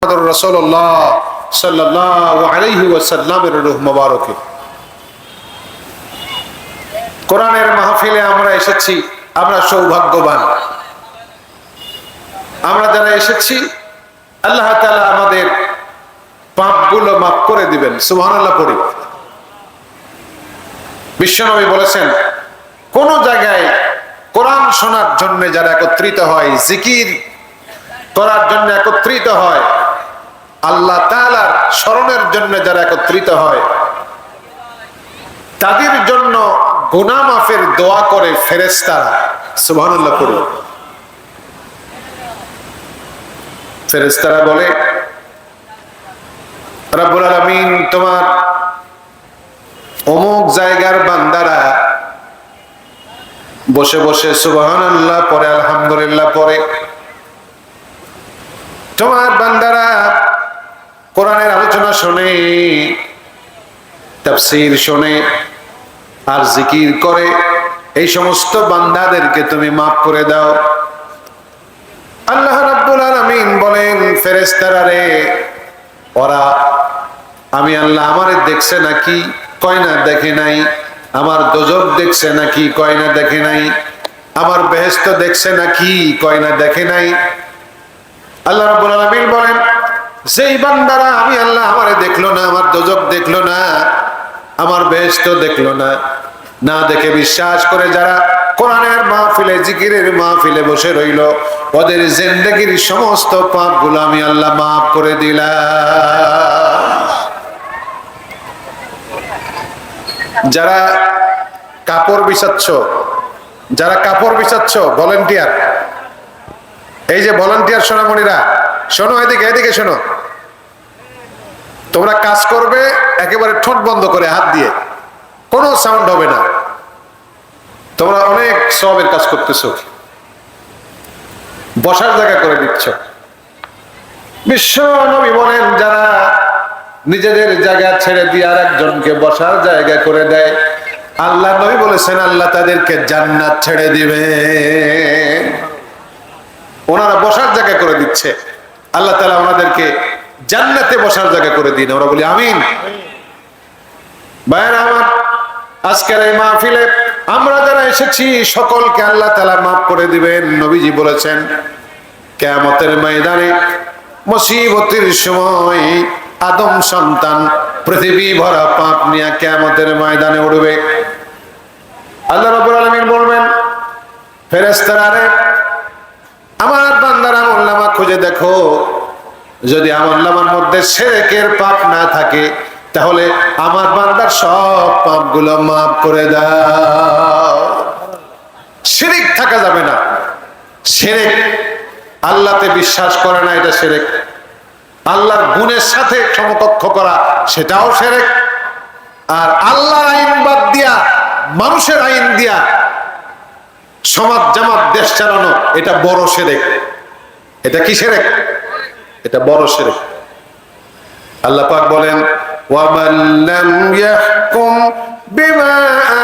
রাসূলুল্লাহ সাল্লাল্লাহু আলাইহি ওয়াসাল্লামের রূহ মুবারকে কোরআনের মাহফিলে আমরা এসেছি। আমরা সৌভাগ্যবান, আমরা যারা এসেছি আল্লাহ তাআলা আমাদের পাপগুলো মাফ করে দিবেন। সুবহানাল্লাহ পড়ি। বিশ্বনবী বলেছেন, কোন জায়গায় কোরআন শোনার জন্য যারা একত্রিত হয়, জিকির করার জন্য একত্রিত হয়, আল্লাহ তাআলার স্মরণের জন্য যারা একত্রিত হয়, তাদের জন্য গুনাহ মাফের দোয়া করে ফেরেশতারা। সুবহানাল্লাহ পড়ি। ফেরেশতারা বলে, রব্বুল আলামিন তোমার অমুক জায়গার বান্দারা বসে বসে সুবহানাল্লাহ পড়ে, আলহামদুলিল্লাহ পড়ে, তোমার বান্দারা কোরআনের আলোচনা শোনে, তাফসীর শোনে আর জিকির করে, এই সমস্ত বান্দাদেরকে তুমি মাফ করে দাও। আল্লাহ রাব্বুল আলামিন বলেন, ফেরেশতারা রে, ওরা আমি আল্লাহ আমারে দেখছে নাকি? কয় না দেখে নাই। আমার দোজখ দেখছে নাকি? কয় না দেখে নাই। আমার বেহেশত দেখছে নাকি? কয় না দেখে নাই। আল্লাহ রাব্বুল আলামিন বলেন, যেই বান্দারা আমি আল্লাহ আমারে দেখলো না, আমার দোজখ দেখলো না, আমার বেহেশত দেখলো না, না দেখে বিশ্বাস করে যারা কোরআনের মাহফিলে, জিকিরের মাহফিলে বসে রইল, ওদের জিন্দেগীর সমস্ত পাপগুলো আমি আল্লাহ মাফ করে দিলাম। যারা কাপড় বিছাচ্ছ, যারা কাপড় বিছাচ্ছ, ভলান্টিয়ার, এই যে ভলান্টিয়ার সোনামণিরা, শোনো, এদিকে এদিকে শোনো, তোমরা কাজ করবে একেবারে ঠোঁট বন্ধ করে, হাত দিয়ে, কোনো সাউন্ড হবে না। তোমরা অনেক সওয়াবের কাজ করতেছো, বসার জায়গা করে দিচ্ছ। বিশ্ব নবী বলেন, যারা নিজেদের জায়গা ছেড়ে দিয়ে আর একজনকে বসার জায়গা করে দেয়, আল্লাহ নবী বলেছেন আল্লাহ তাদেরকে জান্নাত ছেড়ে দিবে। ওনারা বসার জায়গা করে দিচ্ছে, আল্লাহ তাআলা ওনাদেরকে জান্নাতে বসার জায়গা করে দিন। আমরা বলি আমিন। ভাইরা আমার, আজকের এই মাহফিলে আমরা যারা এসেছি সকলকে আল্লাহ তাআলা মাফ করে দিবেন। নবীজি বলেছেন, কিয়ামতের ময়দানে মুসিবতের সময় আদম সন্তান পৃথিবী ভরা পাপ নিয়ে কিয়ামতের ময়দানে উঠবে। আল্লাহ রাব্বুল আলামিন বলবেন, ফেরেশতারা রে, আমার বান্দার আমলনামা খুঁজে দেখো, যদি আমলনামার মধ্যে শিরকের পাপ না থাকে তাহলে আমার বান্দার সব পাপগুলো মাফ করে দাও। শিরক থাকা যাবে না। শিরক, আল্লাহতে বিশ্বাস করে না, এটা শিরক। আল্লাহর গুণের সাথে সমকক্ষ করা, সেটাও শিরক। আর আল্লাহর আইন বাদ দিয়া, মানুষের আইন দিয়া সমাজ জামাত দেশ চালানো, এটা বড় শিরক। এটা কি শিরক? এটা বড় শিরক। আল্লাহ পাক বলেন, ওয়ামান লাম ইয়াহকুম বিমা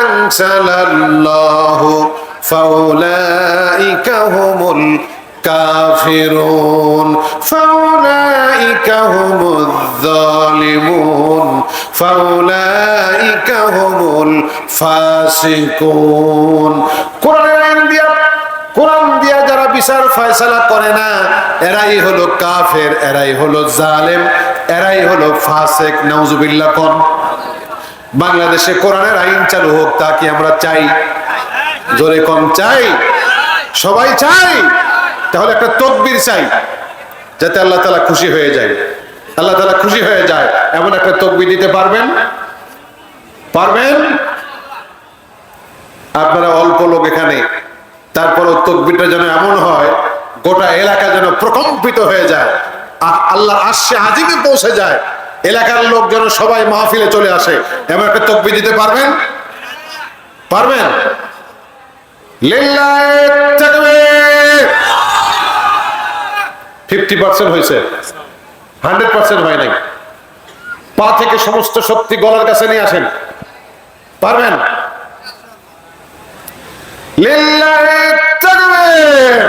আনজালাল্লাহু ফাউলাইকা হুমুল কাফিরুন ফাউলাইকা হুমুয যালিমুন ফাউলাইকা হুমুল ফাসিকুন। কোরআনের আইন দিয়া, কোরআন দিয়া যারা বিচার ফয়সালা করে না, এরাই হলো কাফের, এরাই হলো জালেম, এরাই হলো ফাসিক। নাউজুবিল্লাহ। কোন বাংলাদেশে কোরআনের আইন চালু হোক, তা কি আমরা চাই? জোরে কম চাই? সবাই চাই? তাহলে একটা তাকবীর চাই, যাতে আল্লাহ তাআলা খুশি হয়ে যায়। আল্লাহ তাআলা খুশি হয়ে যায় এমন একটা তাকবীর দিতে পারবেন? পারবেন? আপনারা অল্প লোক এখানে, তারপরও তাকবীরটা যেন এমন হয় গোটা এলাকা যেন প্রকম্পিত হয়ে যায়, আল্লাহর আরশে আজিমে পৌঁছে যায়, এলাকার লোক যেন সবাই মাহফিলে চলে আসে, এমন একটা তাকবীর দিতে পারবেন? পারবেন? লিল্লাহি তাকবীর। 50% হয়েছে, 100% হয় নাই। পা থেকে সমস্ত শক্তি গলার কাছে নিয়ে আসেন। পারবেন? লিল্লাহি তাকবীর।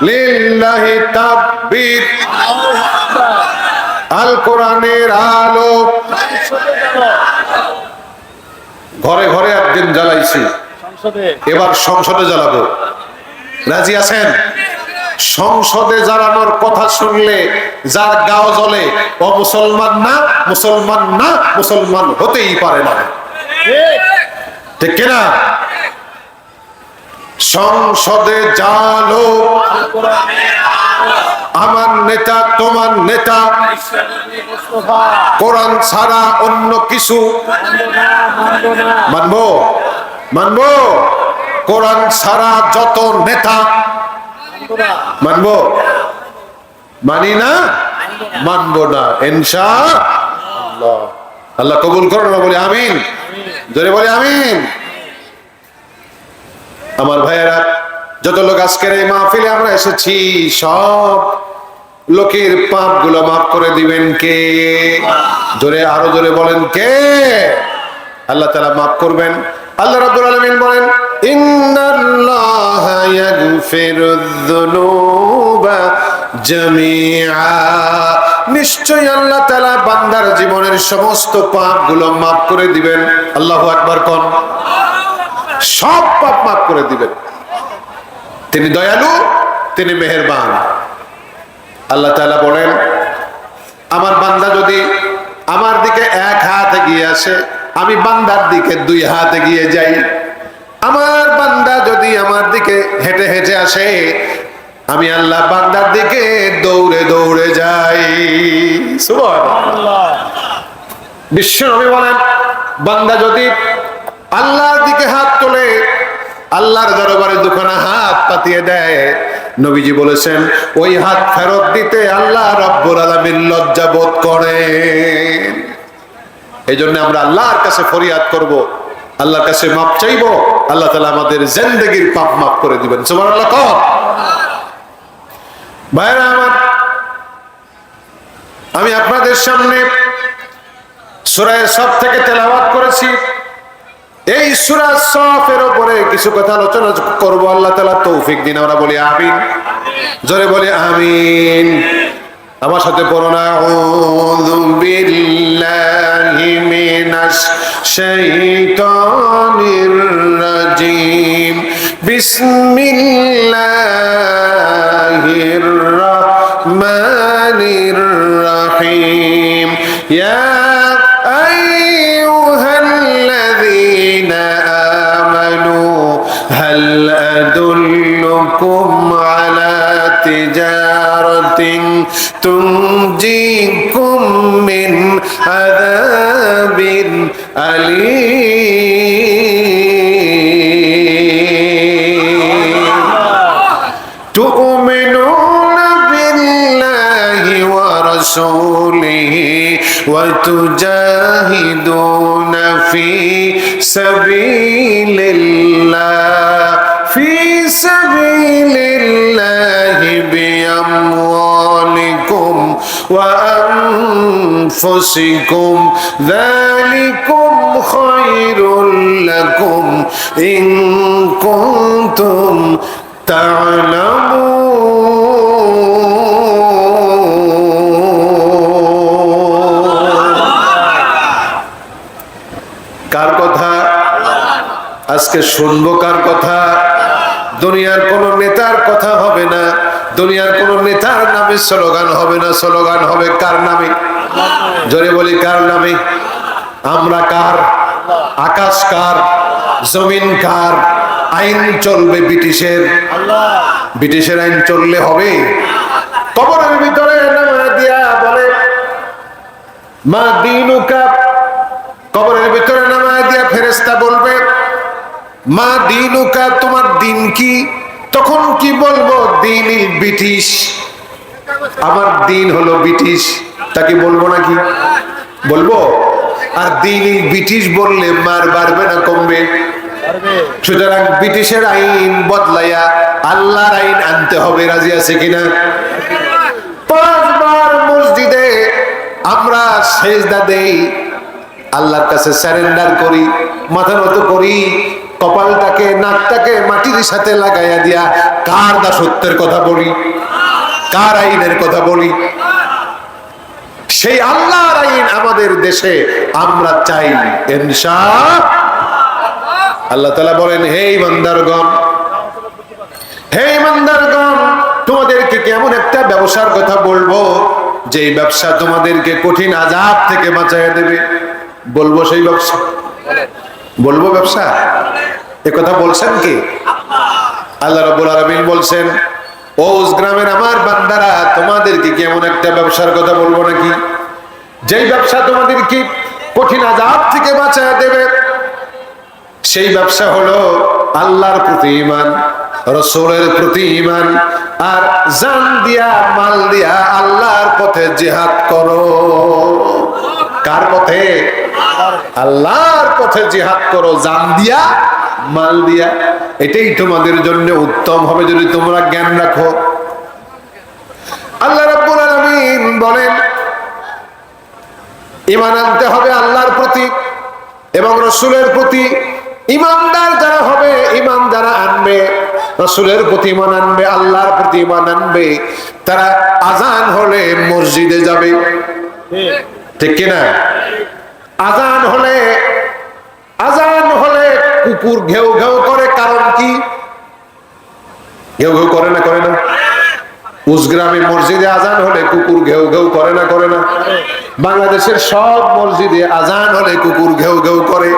লিল্লাহি তাকবীর। আল কোরআনের আলো। ঘরে ঘরে একদিন জ্বালাইছি, এবার সংসদে জ্বালাবো। রাজি আছেন? সংসদে জ্বালানোর কথা শুনলে যার গাও জ্বলে ও মুসলমান না, মুসলমান না, মুসলমান হতেই পারে না। ঠিক কিনা? সংসদে জ্বালো, আমার নেতা তোমার নেতা, কোরআন ছাড়া অন্য কিছু মানবো? মানবো? কোরআন ছাড়া যত নেতা মানবো? মানি না, মানবো না ইনশাআল্লাহ। আল্লাহ কবুল করুন, বলি আমিন। জোরে বলি আমিন। আমার ভাইয়েরা, যত লোক আজকের এই মাহফিলে আমরা এসেছি, সব লোকের পাপ গুলো মাফ করে দিবেন কে? জোরে, আরো জোরে বলেন কে? আল্লাহ তাআলা মাফ করবেন। আল্লাহ রাব্বুল আলামিন বলেন, ইন্নাল্লাহা ইয়াগফিরুয যুনুবা জামিআ। নিশ্চয়ই আল্লাহ তাআলা বান্দার জীবনের সমস্ত পাপ গুলো মাফ করে দিবেন। আল্লাহু আকবার কোন। সব পাপ মাফ করে দিবেন। তিনি দয়ালু, তিনি মেহেরবান। আল্লাহ তাআলা বলেন, আমার বান্দা যদি আমার দিকে এক হাত এগিয়ে আসে, আমি বান্দার দিকে দুই হাত এগিয়ে যাই। আমার বান্দা যদি আমার দিকে হেঁটে হেঁটে আসে, আমি আল্লাহ বান্দার দিকে দৌড়ে দৌড়ে যাই। সুবহানাল্লাহ। বিশ্বনবী বলেন, বান্দা যদি আল্লাহর দিকে হাত তোলে, আল্লাহর দরবারে দুখানা হাত পাতিয়ে দেয়, নবীজি বলেছেন ওই হাত ফেরত দিতে আল্লাহ রাব্বুল আলামিন লজ্জা বোধ করেন। এই জন্য আমরা আল্লাহর কাছে ফরিয়াদ করব, আল্লাহর কাছে মাপ চাইবো। আল্লাহ তাআলা আমাদের জিন্দেগীর পাপ মাফ করে দিবেন। সুবহানাল্লাহ। ভাইরা আমার, আমি আপনাদের সামনে সূরা সফ থেকে তেলাওয়াত করেছি। এই সূরা সফের উপরে কিছু কথা আলোচনা করব। আল্লাহ তাআলা তৌফিক দিন। আমরা বলি আমিন। জোরে বলি আমিন। আমার সাথে পড়ুন, আউযু বিল্লাহি মিনাশ শাইতানির রাজিম। বিসমিল্লাহির রাহমানির রাহিম। ইয়া هل أدلكم على تجارة تنجيكم من عذاب أليم تؤمنون بالله ورسوله وتجاهدون في سبيل الله بأموالكم وأنفسكم ذلكم خير لكم إن كنتم تعلمون। কার কথা আজকে শুনবো? কার কথা? দুনিয়ার কোন নেতার কথা হবে না, দুনিয়ার কোন নেতার নামে স্লোগান হবে না। স্লোগান হবে কার নামে? জোরে বলি কার নামে? আমরা কার? আকাশ কার? জমিন কার? আইন চলবে ব্রিটিশের। ব্রিটিশের আইন চললে হবে? কবরের ভিতরে নামায় দিয়া বলে মা দীনুকা। কবরের ভিতরে নামায় দিয়া ফেরেশতা বলবে মা দীনুকা, তোমার দিন কি? তখন কি বলবো? দিনিল ব্রিটিশ। আমার দিন হলো ব্রিটিশ। তাকে বলবো নাকি? বলবো। আর দিনিল ব্রিটিশ বললে মার বাড়বে না কমবে? সুতরাং ব্রিটিশের আইন বদলাইয়া আল্লাহর আইন আনতে হবে। রাজি আছে কিনা? 5 বার মসজিদে আমরা সেজদা দেই, আল্লাহর কাছে সারেন্ডার করি, মাথা নত করি। কপালটাকে নাকটাকে মাটির সাথে লাগাইয়া দিয়া কার দাসত্বের কথা বলি, কার আইনের কথা বলি? সেই আল্লাহর আইন আমাদের দেশে আমরা চাই ইনশাআল্লাহ। আল্লাহ তাআলা বলেন, হে ঈমানদারগণ, হে ঈমানদারগণ, তোমাদেরকে কেমন একটা ব্যবসার কথা বলবো যে ব্যবসা তোমাদেরকে কঠিন আযাব থেকে বাঁচাইয়া দেবে। বলবো সেই ব্যবসা, বলবো ব্যবসা। এ কথা বলছেন কি? আল্লাহ রাব্বুল আলামিন বলছেন, ওস গ্রামের আমার বান্দারা, তোমাদেরকে কেমন একটা ব্যবসার কথা বলবো নাকি যেই ব্যবসা তোমাদেরকে কঠিন আযাব থেকে বাঁচাইয়া দেবে। সেই ব্যবসা হলো আল্লাহর প্রতি ঈমান, রাসূলের প্রতি ঈমান, আর জান দিয়া মাল দিয়া আল্লাহর পথে জিহাদ করো। কার পথে? আল্লাহর পথে জিহাদ করো, জান দিয়া মাল দিয়া। এটাই তোমাদের জন্য উত্তম হবে যদি তোমরা জ্ঞান রাখো। আল্লাহ রাব্বুল আলামিন বলেন, ঈমান আনতে হবে আল্লাহর প্রতি এবং রাসূলের প্রতি। ঈমানদার যারা হবে, ঈমান যারা আনবে, রাসূলের প্রতি ঈমান আনবে, আল্লাহর প্রতি ঈমান আনবে, তারা আযান হলে মসজিদে যাবে। ঠিক কি না? আযান হলে কুকুর ঘেউ ঘেউ করে, কারণ কি? ঘেউ ঘেউ করে না, করে না? উসগ্রামে মসজিদে আযান হলে কুকুর ঘেউ ঘেউ করে না, করে না? বাংলাদেশের সব মসজিদে আযান হলে কুকুর ঘেউ ঘেউ করে।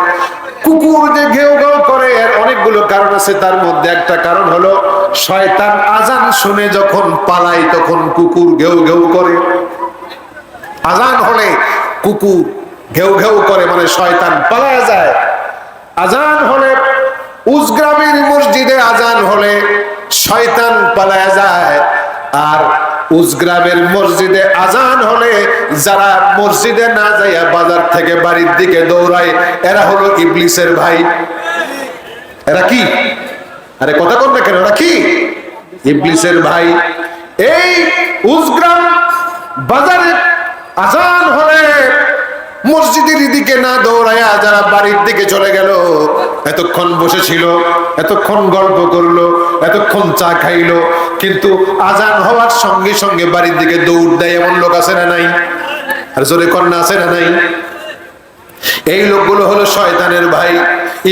কুকুর যে ঘেউ ঘেউ করে এর অনেকগুলো কারণ আছে, তার মধ্যে একটা কারণ হলো শয়তান আযান শুনে যখন পালায় তখন কুকুর ঘেউ ঘেউ করে। আযান হলে কুকুর ঘেউ ঘেউ করে, মানে শয়তান পালায় যায়। আযান হলে উসগ্রামের মসজিদে আযান হলে শয়তান পালায় যায়। আর উসগ্রামের মসজিদে আযান হলে যারা মসজিদে না যাইয়া বাজার থেকে বাড়ির দিকে দৌড়ায়, এরা হলো ইবলিসের ভাই। এরা কি? আরে কথা কোন না কেন? এরা কি? ইবলিসের ভাই। এই উসগ্রাম বাজারে আযান হলে মসজিদের দিকে না দৌড়ায়া যারা বাড়ির দিকে চলে গেল, এতক্ষণ বসেছিল, এতক্ষণ গল্প করলো, এতক্ষণ চা খাইলো, কিন্তু আযান হওয়ার সঙ্গে সঙ্গে বাড়ির দিকে দৌড় দেয়, এমন লোক আছে না নাই? আর জোরে কন্যা আছে না নাই? এই লোকগুলো হলো শয়তানের ভাই।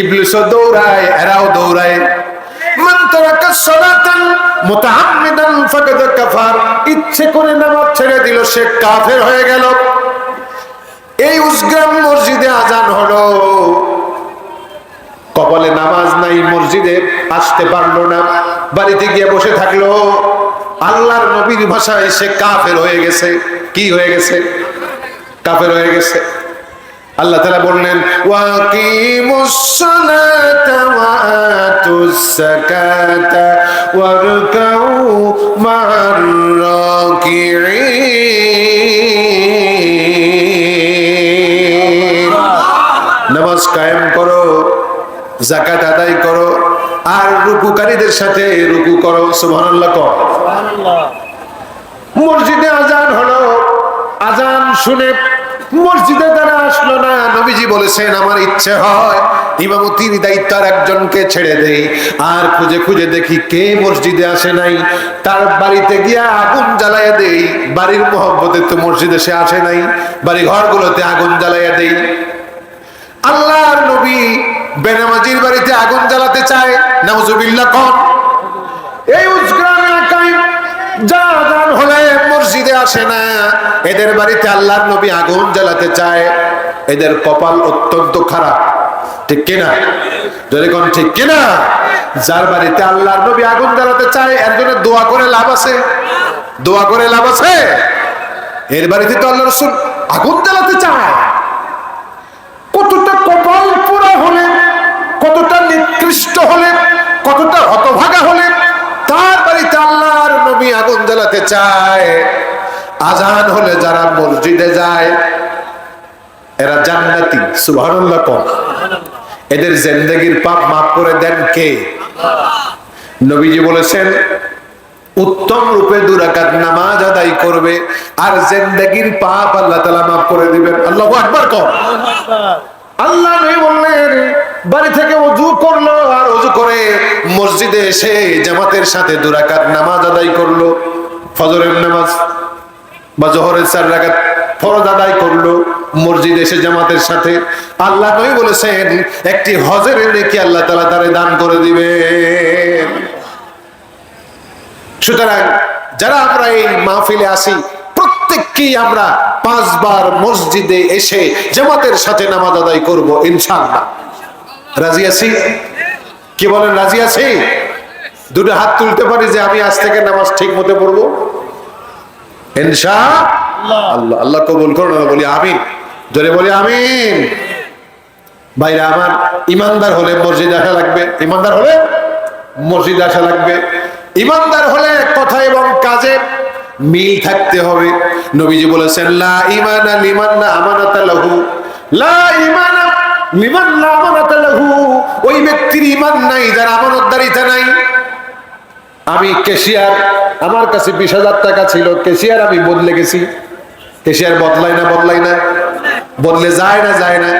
ইবলিসও দৌড়ায়, এরাও দৌড়ায়। মান তারাকা সালাতান মুতাআম্মিদান ফাকাদ কাফার, ইচ্ছে করে নামাজ ছেড়ে দিল, সে কাফের হয়ে গেল। এই উসগ্রাম মসজিদে আযান হলো, কপালে নামাজ নাই, মসজিদে আসতে পারলো না, বাড়িতে গিয়ে বসে থাকলো। আল্লাহর নবীর ভাষায় সে কাফের হয়ে গেছে। কি হয়ে গেছে? কাফের হয়ে গেছে। আল্লাহ তাআলা বললেন, ওয়াকিমুস সালাতা ওয়া আতুস যাকাতা ওয়ারকাউ মা'আর রাকিঈন। নামাজ কায়েম করো, যাকাত আদায় করো, আর রুকুকারীদের সাথে রুকু করো। সুবহানাল্লাহ কও। সুবহানাল্লাহ। মসজিদে আযান হলো, আযান শুনে মসজিদে তারা আসলো না। নবীজি বলেছেন, আমার ইচ্ছে হয় ইমামতির দায়িত্ব আর একজনকে ছেড়ে দেই, আর খুঁজে খুঁজে দেখি কে মসজিদে আসে নাই, তার বাড়িতে গিয়া আগুন জ্বালাইয়া দেই। বাড়ির মহব্বতে তো মসজিদে সে আসে নাই, বাড়ি ঘরগুলোতে আগুন জ্বালাইয়া দেই। আল্লাহর নবী বেনামাজির বাড়িতে আগুন জ্বালাতে চায়, নাউজুবিল্লাহ কোন? এই উসগ্রাম এলাকায় যারা আযান হলে মসজিদে আসে না, এদের বাড়িতে আল্লাহর নবী আগুন জ্বালাতে চায়। এদের কপাল অত্যন্ত খারাপ। ঠিক কিনা? যদি কোন ঠিক কিনা? যার বাড়িতে আল্লাহর নবী আগুন জ্বালাতে চায়, এর জন্য দোয়া করে লাভ আছে? দোয়া করে লাভ আছে? এর বাড়িতে তো আল্লাহর রাসূল আগুন জ্বালাতে চায়। কতটা কপাল পোড়া হলে, কতটা নিকৃষ্ট হলে, কতটা হতভাগা হলে তার বাড়িতে আল্লাহর নবী আগুন জ্বালাতে চায়। আযান হলে যারা মসজিদে যায় এরা জান্নাতি। সুবহানাল্লাহ কও। এদের জিন্দেগীর পাপ মাফ করে দেন কে? নবীজি বলেছেন, উত্তম রূপে 2 রাকাত নামাজ আদায় করবে আর জিন্দেগীর পাপ আল্লাহ তাআলা মাফ করে দিবেন। আল্লাহু আকবার কও। আল্লাহ নবী বললেন, বাড়ি থেকে ওযু করলো আর ওযু করে মসজিদে এসে জামাতের সাথে 2 রাকাত নামাজ আদায় করলো, ফজরের নামাজ বা জোহরের 4 রাকাত ফরজ আদায় করলো মসজিদে এসে জামাতের সাথে। আল্লাহ নবী বলেছেন একটি হজের নেকি আল্লাহ তাআলা তারে দান করে দিবেন। সুতরাং যারা আমরা এই মাহফিলে আসি প্রত্যেককেই আমরা 5 বার মসজিদে এসে জামাতের সাথে নামাজ আদায় করব ইনশাআল্লাহ। রাজি আছি? কি বলেন, রাজি আছি? 2টা হাত তুলতে পারি যে আমি আজ থেকে নামাজ ঠিক মতো পড়বো ইনশাআল্লাহ। আল্লাহ কবুল করুন, বলি আমিন, জোরে বলি আমিন। ভাইরা আমার, ইমানদার হলে মসজিদে আসা লাগবে, ইমানদার হলে মসজিদে আসা লাগবে। ইমানদার হলে কথা এবং কাজে মিল থাকতে হবে। নবীজি বলেছেন লা ঈমানা লিমান লা আমানাতা লাহু, লা ঈমানা লিমান লা আমানাতা লাহু, ওই ব্যক্তির ঈমান নাই যার আমানতদারিতা নাই। আমি ক্যাশিয়ার, আমার কাছে 20,000 টাকা ছিল, ক্যাশিয়ার আমি বদলে গেছি। ক্যাশিয়ার বদলায় না, বদলায় না, বদলে যায় না, যায় না।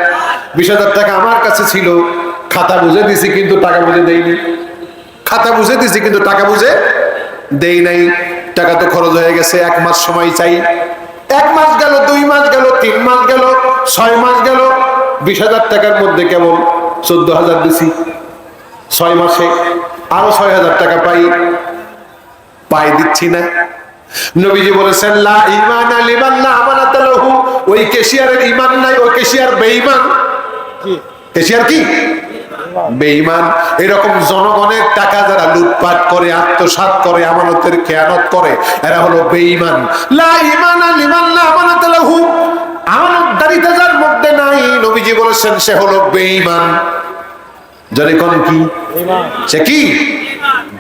20,000 টাকা আমার কাছে ছিল, খাতা বুঝে দিছি কিন্তু টাকা বুঝে দেইনি। খাতা বুঝে দিছি কিন্তু টাকা বুঝে দেই নাই। টাকা তো খরচ হয়ে গেছে, 1 মাস সময় চাই। 1 মাস গেল, 2 মাস গেল, 3 মাস গেল, 6 মাস গেল। 20,000 টাকার মধ্যে কেবল 14,000 দিছি। 6 মাসে আরো 6,000 টাকা পাই দিচ্ছি না। নবীজি বলেছেন লা ঈমানা লিমান লা আমানাতা লাহু, ওই ক্যাশিয়ারের ঈমান নাই, ওই ক্যাশিয়ার বেঈমান। ক্যাশিয়ার কি? বেঈমান। এরকম জনগণের টাকা যারা লুটপাট করে, আত্মসাৎ করে, আমানতের খেয়ানত করে, এরা হলো বেঈমান। লা ঈমানা লিমান লা আমানাতা লাহু, আমানতদারিতা যার মধ্যে নাই, নবীজি বলেছেন সে হলো বেঈমান। জানি কোন কি? সে কি?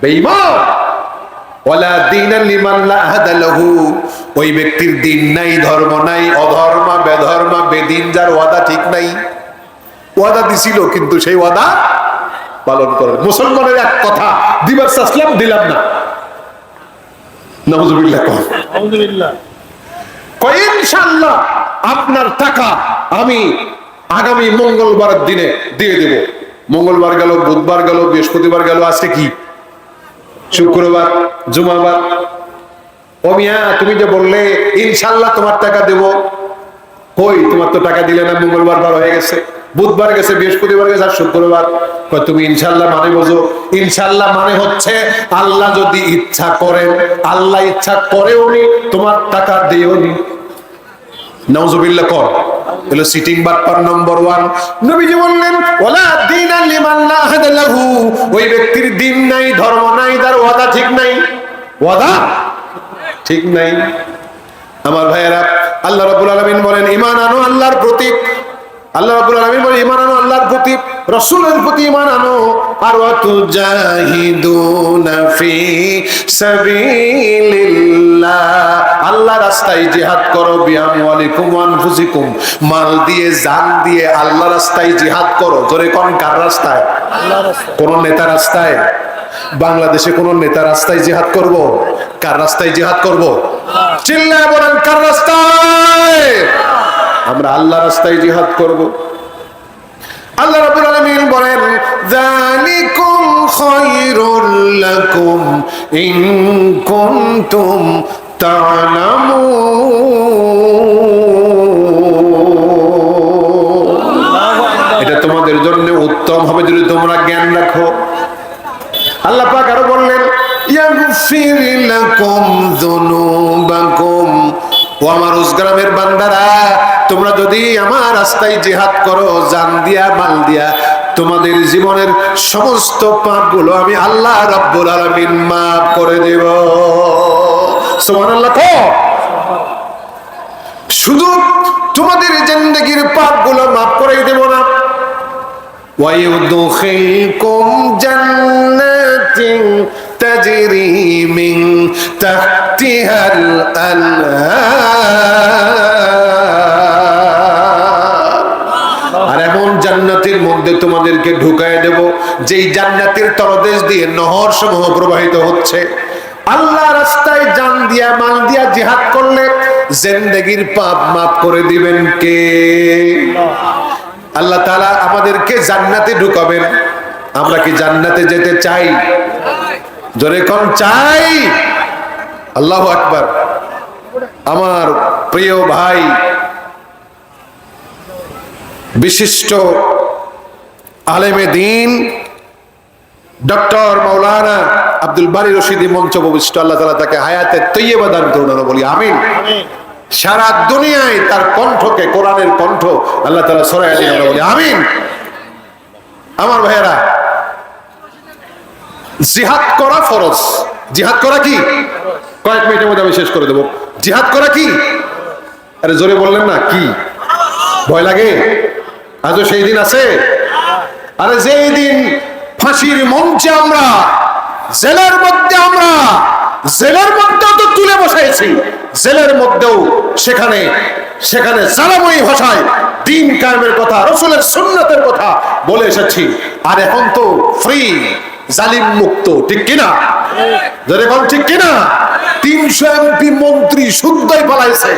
বেঈমান। ওয়ালা দীনা লিমান লা আহাদা লাহু, ওই ব্যক্তির দিন নাই, ধর্ম নাই, অধর্ম, বেধর্ম, বেদিন, যার ওয়াদা ঠিক নাই। ওয়াদা দিছিল কিন্তু সেই ওয়াদা পালন করে। মুসলমানের এক কথা দিবার চাইলাম, দিলাম না, নাউজুবিল্লাহ। আলহামদুলিল্লাহ। কই ইনশাআল্লাহ আপনার টাকা আমি আগামী মঙ্গলবারের দিনে দিয়ে দেব। মঙ্গলবার গেল, বুধবার গেল, বৃহস্পতিবার গেল, আজকে কি? শুক্রবার, জুমাবার। ও মিয়া, তুমি যে বললে ইনশাআল্লাহ তোমার টাকা দেব, কই তোমার তো টাকা দিলে না? মঙ্গলবার বার হয়ে গেছে, বুধবার গেছে, বৃহস্পতিবার গেছে, আর শুক্রবার। তুমি ইনশাআল্লাহ মানে বোঝো? ইনশাআল্লাহ মানে হচ্ছে আল্লাহ যদি ইচ্ছা করেন, আল্লাহ ইচ্ছা করেও নি তোমার টাকা দিও নি। নাউজুবিল্লাহ কর, হলো সিটিং বাটপার নম্বর 1। নবীজি বললেন ওয়ালা দীনা লিমান লা আহাদা লাহু, ওই ব্যক্তির দিন নাই, ধর্ম নাই, তার ওয়াদা ঠিক নাই, ওয়াদা ঠিক নাই। আমার ভাইয়েরা, আল্লাহ রাব্বুল আলামিন বলেন ঈমান আনো আল্লাহর প্রতি। আল্লাহ রাব্বুল আলামিন বলেন ঈমান আনো আল্লাহর প্রতি, রাসূলের প্রতি ঈমান আনো। আর ওয়া তুজাহিদুনা ফি সাবিলিল্লাহ, আল্লাহর রাস্তায় জিহাদ করো। বিআমওয়ালিকুম ওয়া আনফুসিকুম, মাল দিয়ে, জান দিয়ে আল্লাহর রাস্তায় জিহাদ করো। জোরে কোন? কার রাস্তায়? আল্লাহর রাস্তায়। কোন নেতা রাস্তায়? বাংলাদেশে কোন নেতা রাস্তায় জিহাদ করব? কার রাস্তায় জিহাদ করব? চিল্লায় বলেন কার রাস্তায়? আমরা আল্লাহ রাস্তায় জিহাদ করব। আল্লাহ রাব্বুল আলামিন বলেন যালিকুম খায়রুল লাকুম ইন কুনতুম তা'লামুন, এটা তোমাদের জন্য উত্তম হবে যদি তোমরা জ্ঞান রাখো। আল্লাহ পাক আরো বললেন ইয়াগফির লাকুম যুনুবাকুম, ও আমার উসগ্রামের বান্দারা, তোমরা যদি আমার রাস্তায় জিহাদ করো, জান দিয়া, মাল দিয়া, তোমাদের জীবনের সমস্ত পাপগুলো আমি আল্লাহ রাব্বুল আলামিন মাফ করে দেব। সুবহানাল্লাহ। শুধু তোমাদের জিন্দেগীর পাপগুলো মাফ করে দেব না, ওয়ায়ুদখিলকুম জান্নাতিন তাজরি মিন তাহতিহাল আনহার, আর এমন জান্নাতের মধ্যে তোমাদেরকে ঢুকায় দেব যেই জান্নাতের তলদেশ দিয়ে নহর সমূহ প্রবাহিত হচ্ছে। আল্লাহ রাস্তায় জান দিয়া, মাল দিয়া জিহাদ করলে জিন্দেগীর পাপ মাফ করে দিবেন কে? আল্লাহ তাআলা আমাদেরকে জান্নাতে ঢুকাবেন। আমরা কি জান্নাতে যেতে চাই? জোরে কোন চাই? আল্লাহু আকবার। আমার প্রিয় ভাই, বিশিষ্ট আলেমে দ্বীন ডক্টর মাওলানা আব্দুল বারী রশিদি মঞ্চ উপবিষ্ট, আল্লাহ তাআলা তাকে হায়াতে তৈয়বা দান করুন, বলি আমিন। সারা দুনিয়ায় তার কণ্ঠকে, কোরআনের কণ্ঠ আল্লাহ তাআলা ছড়াইয়া দিন, বলি আমিন। আমার ভাইয়েরা, জিহাদ করা ফরজ। জিহাদ করা কি? কয়েক মিনিটের মধ্যে আমি শেষ করে দেবো। জিহাদ করা কি? আরে জোরে বললেন না কি? ভয় লাগে? আজও সেই দিন আছে? আরে যেই দিন ফাঁসির মঞ্চে আমরা, জেলের মধ্যেও তো তুলে বসাইছি, জেলের মধ্যেও সেখানে জালাময়ী ভাষায় দ্বীন কায়েমের কথা, রাসূলের সুন্নাতের কথা বলে এসেছি। আর এখন তো ফ্রি, জালিম মুক্ত, ঠিক কিনা? যারা বল ঠিক কিনা? 300 এমপি মন্ত্রী শুদ্ধই পালাইছে,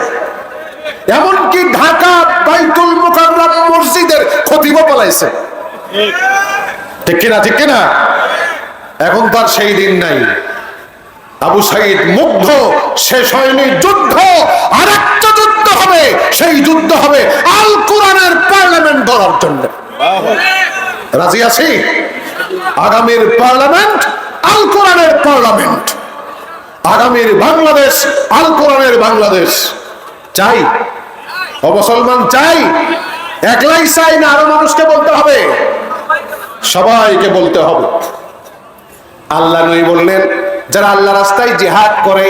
এমনকি ঢাকা বাইতুল মুকাররম মসজিদের খতিবও পালাইছে, ঠিক কিনা? ঠিক কিনা? এখন তার সেই দিন নাই। আবু সাঈদ মুগ্ধ, শেষ হয়নি যুদ্ধ, আরেকটা যুদ্ধ হবে। সেই যুদ্ধ হবে আল কোরআনের পার্লামেন্ট ধরার জন্য। রাজি আছি? আগামীর পার্লামেন্ট আল কোরআনের পার্লামেন্ট, আগামীর বাংলাদেশ আল কোরআনের বাংলাদেশ। চাই ও মুসলমান, চাই? একলাই চাই না, আরো মানুষকে বলতে হবে, সবাইকে বলতে হবে। আল্লাহ নবী বললেন, যারা আল্লাহ রাস্তায় জিহাদ করে,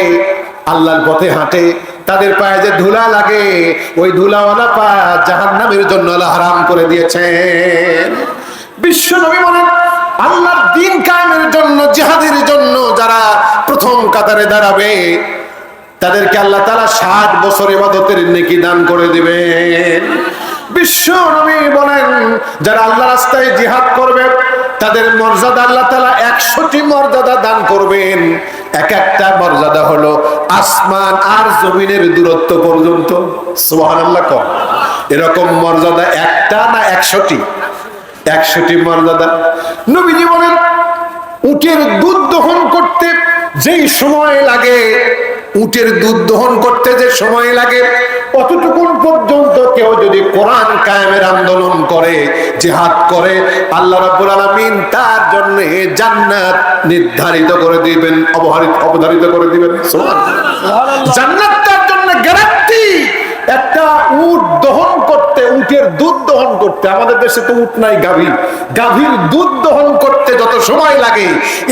আল্লাহর পথে হাঁটে, তাদের পায়ে যে ধুলা লাগে, ওই ধুলাওয়ালা পা জাহান্নামের জন্য আল্লাহ হারাম করে দিয়েছেন। বিশ্ব নবী বলেন, আল্লাহর দ্বীন কায়েমের জন্য, জিহাদের জন্য যারা প্রথম কাতারে দাঁড়াবে, তাদেরকে আল্লাহ তাআলা 60 বছর ইবাদতের নেকি দান করে দিবেন। বিশ্ব নবী বলেন, যারা আল্লাহ রাস্তায় জিহাদ করবে, তাদের মর্যাদা আল্লাহ তাআলা 100টি মর্যাদা দান করবেন। এক একটা মর্যাদা হলো আসমান আর জমিনের দূরত্ব পর্যন্ত। সুবহানাল্লাহ। এরকম মর্যাদা একটা না 100টি? 100টি মর্যাদা। নবীজি বলেন, উটের দুধ দহন করতে যেই সময় লাগে, উটের দুধ দহন করতে যে সময় লাগে, অতটুকুন পর্যন্ত কেউ যদি কোরআন কায়েমের আন্দোলন করে, জিহাদ করে, আল্লাহ রাব্বুল আলামিন তার জন্য জান্নাত নির্ধারিত করে দিবেন, অবধারিত করে দিবেন। সুবহানাল্লাহ। জান্নাত তার জন্য গ্যারান্টি। একটা উট দহন করতে, উটের দুধ দহন করতে, আমাদের দেশে তো উট নাই, গাভীর দুধ দহন করতে যত সময় লাগে,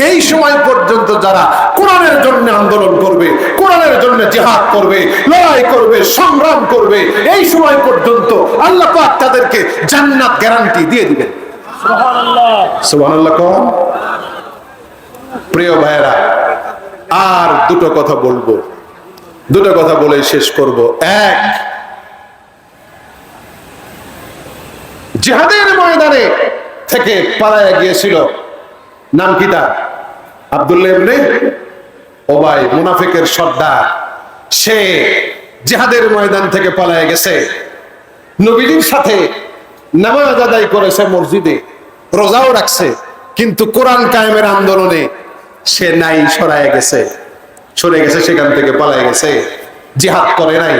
এই সময় পর্যন্ত যারা কোরআনের জন্য আন্দোলন করবে, কোরআনের জন্য জিহাদ করবে, লড়াই করবে, সংগ্রাম করবে, এই সময় পর্যন্ত আল্লাহ পাক তাদেরকে জান্নাত গ্যারান্টি দিয়ে দিবেন। সুবহানাল্লাহ। সুবহানাল্লাহ। প্রিয় ভাইরা, আর দুটো কথা বলবো, দুটো কথা বলে শেষ করব। এক, জিহাদের ময়দানে থেকে পালায়া গিয়েছিল, নাম কি তার? আব্দুল্লাহ ইবনে উবাই, মুনাফিকের সর্দার। সে জিহাদের ময়দান থেকে পালায়া গেছে, নবীর সাথে নামাজ আদায় করেছে মসজিদে, রোজাও রাখছে, কিন্তু কোরআন কায়েমের আন্দোলনে সে নাই, সরে গেছে, সেখান থেকে পালায় গেছে। জিহাদ করে নাই,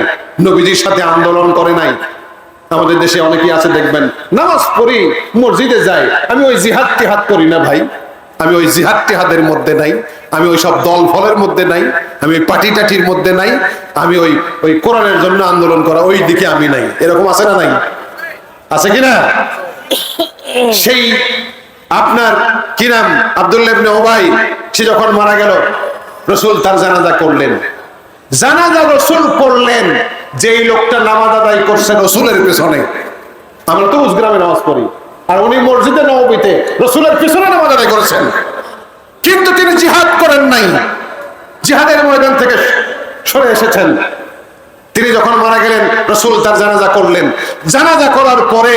নবীজির সাথে আন্দোলন করে নাই। আমাদের দেশে অনেকেই আছে, দেখবেন নামাজ পড়ি, মসজিদে যাই, আমি ওই জিহাদ টিহাদ করি না ভাই, আমি ওই জিহাদ টিহাদের মধ্যে নাই, আমি ওই সব দল ফলের মধ্যে নাই, আমি ওই পাটি টাটির মধ্যে নাই, আমি ওই কোরআনের জন্য আন্দোলন করা ওই দিকে আমি নাই। এরকম আছে না নাই? আছে কিনা? সেই আপনার কি নাম, আব্দুল্লাহ ইবনে উবাই, সে যখন মারা গেল, রাসূল তার জানাজা করলেন। জানাজা রাসূল করলেন, যেই লোকটা নামাজ আদায় করছে রাসূলের পেছনে। আমরা তো উজগ্রামে নামাজ পড়ি, আর উনি মসজিদে নববীতে রাসূলের পেছনে নামাজ আদায় করেছেন, কিন্তু তিনি জিহাদ করেন নাই, জিহাদের ময়দান থেকে সরে এসেছেন। তিনি যখন মারা গেলেন, রাসূল তার জানাজা করলেন। জানাজা করার পরে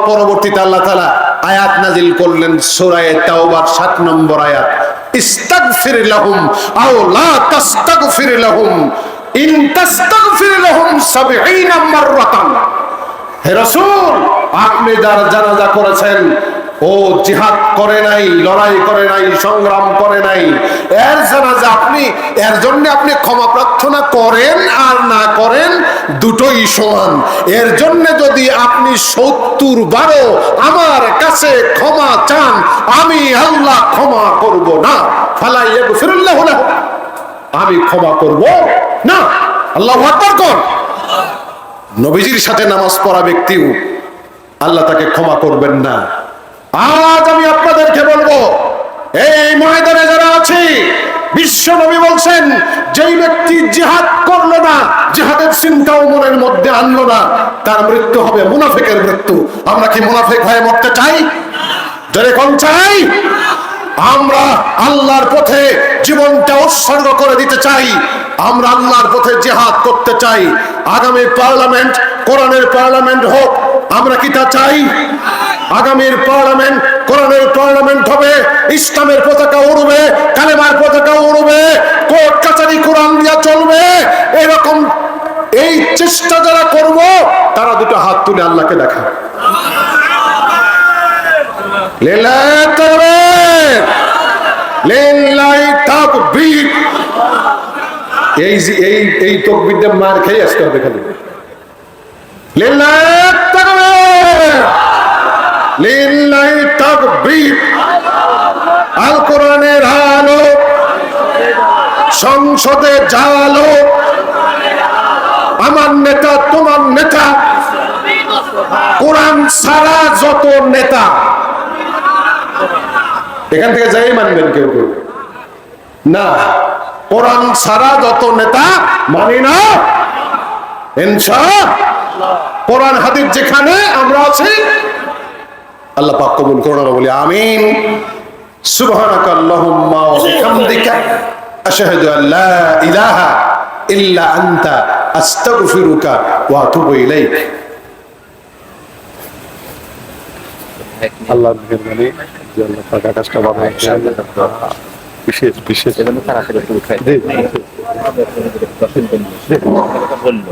পরবর্তীতে আল্লাহ তাআলা আয়াত নাজিল করলেন, সূরা তাওবার 7 নম্বর আয়াত, ইস্তাগফির লাহুম আও লা তাস্তাগফির লাহুম ইন তাস্তাগফির লাহুম 70 মাররাতান হে রাসূল, আপনি যার জানাজা করেছেন ও জিহাদ করে নাই, লড়াই করে নাই, সংগ্রাম করে নাই, এর জানাজা আপনি, এর জন্য আপনি ক্ষমা প্রার্থনা করেন আর না করেন দুটোই সমান। এর জন্য যদি আপনি 70 বারও আমার কাছে ক্ষমা চান, আমি আল্লাহ ক্ষমা করব না। ফালা ইয়াগফিরুল্লাহু লাহু, আমি ক্ষমা করব না। আল্লাহু আকবার কোন? নবীজির সাথে নামাজ পড়া ব্যক্তিও আল্লাহ তাকে ক্ষমা করবেন না। আজ আমি আপনাদেরকে বলবো, এই ময়দানে যারা আছে, বিশ্ব নবী বলছেন যেই ব্যক্তি জিহাদ করলো না, জিহাদের চিন্তাও মনের মধ্যে আনলো না, তার মৃত্যু হবে মুনাফিকের মৃত্যু। আমরা কি মুনাফিক হয়ে মরতে চাই? যারা কোন চাই? আমরা আল্লাহর পথে জীবনটা উৎসর্গ করে দিতে চাই, আমরা আল্লাহর পথে জিহাদ করতে চাই। আগামী পার্লামেন্ট কোরআনের পার্লামেন্ট হোক, আমরা কি তা চাই? আগামীর পার্লামেন্ট কোরআনের পার্লামেন্ট হবে, ইসলামের পতাকা উড়বে, কালেমার পতাকা উড়বে, কোর্ট কাচারি কোরআন দিয়া চলবে। এরকম এই চেষ্টা যারা করব, তারা দুটো হাত তুলে আল্লাহকে দেখা। লিল্লাহি তাকবীর, লিল্লাহি তাকবীর। এই তাকবীরটা মার খেয়ে আসতে হবে খালি। লিল্লাহি তাকবীর, লিল্লাহি তাকবীর। আল কোরআনের আলো সংসদে জালো, আমার নেতা তোমার নেতা, কোরআন ছাড়া যত নেতা, এখান থেকে যাই মানবেন কেউ কেউ না, কোরআন ছাড়া যত নেতা মানি না ইনশাআল্লাহ। কোরআন হাদিস যেখানে আমরা আছি, আল্লাহ পাক কবুল করুন, বলি আমিন। সুবহানাকা আল্লাহুম্মা ওয়া বিহামদিকা আশহাদু আল্লা ইলাহা ইল্লা আনতা আস্তাগফিরুকা ওয়া আতুবু ইলাইক। আল্লাহর মেহেরবানি যে আল্লাহ পাক আকাশটা বানায় বিশেষ বিশেষ তাড়াতাড়ি উঠাই বললো